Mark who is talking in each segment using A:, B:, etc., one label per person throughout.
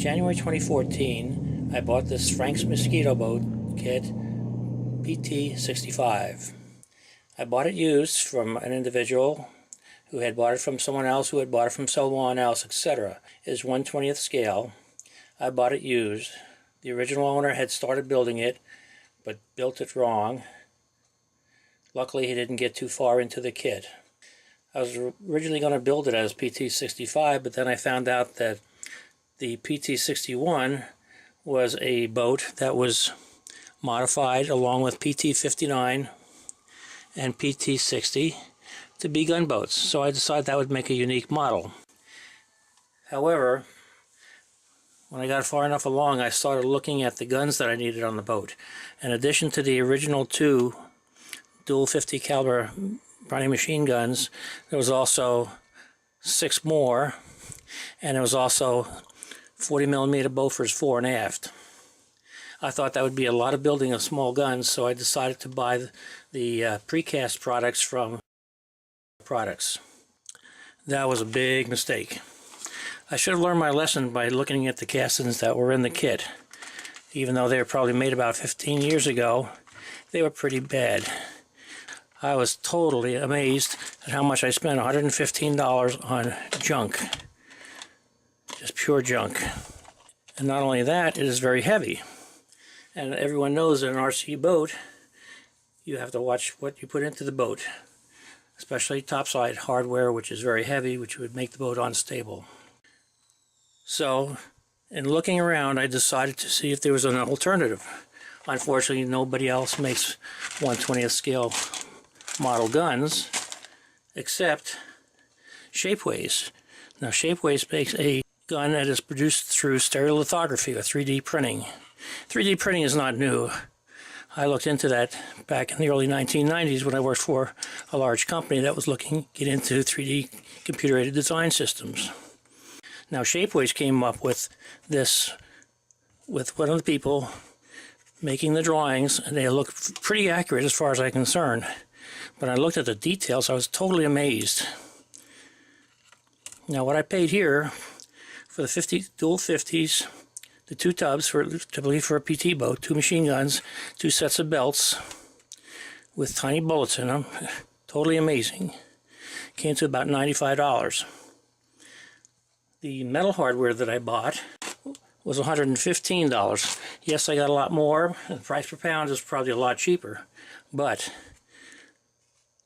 A: January 2014, I bought this Frank's Mosquito boat kit, PT65. I bought it used from an individual who had bought it from someone else, who had bought it from someone else, etc. It is 1/20th scale. I bought it used. The original owner had started building it, but built it wrong. Luckily, he didn't get too far into the kit. I was originally going to build it as PT65, but then I found out that the PT61 was a boat that was modified along with PT59 and PT60 to be gunboats. So I decided that would make a unique model. However, when I got far enough along, I started looking at the guns that I needed on the boat. In addition to the original 2 dual 50 caliber Browning machine guns, there was also 6 more, and there was also 40mm Bofors fore and aft. I thought that would be a lot of building of small guns, so I decided to buy the precast products from Products. That was a big mistake. I should have learned my lesson by looking at the castings that were in the kit. Even though they were probably made about 15 years ago, they were pretty bad. I was totally amazed at how much I spent, $115 on junk. Just pure junk. And not only that, it is very heavy. And everyone knows that an RC boat, you have to watch what you put into the boat. Especially topside hardware, which is very heavy, which would make the boat unstable. So, in looking around, I decided to see if there was an alternative. Unfortunately, nobody else makes 1/20th scale model guns except Shapeways. Now, Shapeways makes a gun that is produced through stereolithography or 3D printing. 3D printing is not new. I looked into that back in the early 1990s when I worked for a large company that was looking to get into 3D computer-aided design systems. Now, Shapeways came up with this with one of the people making the drawings, and they look pretty accurate as far as I'm concerned. When I looked at the details, I was totally amazed. Now, what I paid here for the 50 dual 50s, the 2 tubs for, I believe, for a PT boat, 2 machine guns, 2 sets of belts with tiny bullets in them, totally amazing. Came to about $95. The metal hardware that I bought was $115. Yes, I got a lot more. The price per pound is probably a lot cheaper, but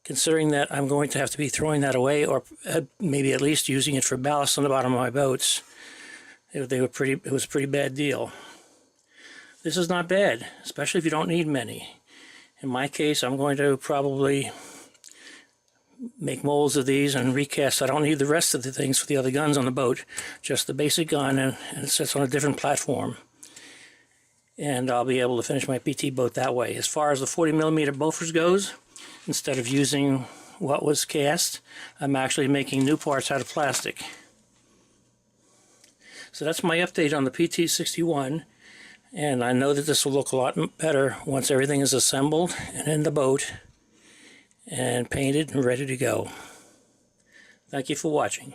A: considering that I'm going to have to be throwing that away, or maybe at least using it for ballast on the bottom of my boats, it was a pretty bad deal. This is not bad, especially if you don't need many. In my case, I'm going to probably make molds of these and recast. I don't need the rest of the things for the other guns on the boat, just the basic gun, and it sits on a different platform. And I'll be able to finish my PT boat that way. As far as the 40mm Bofors goes, instead of using what was cast, I'm actually making new parts out of plastic. So that's my update on the PT61, and I know that this will look a lot better once everything is assembled and in the boat and painted and ready to go. Thank you for watching.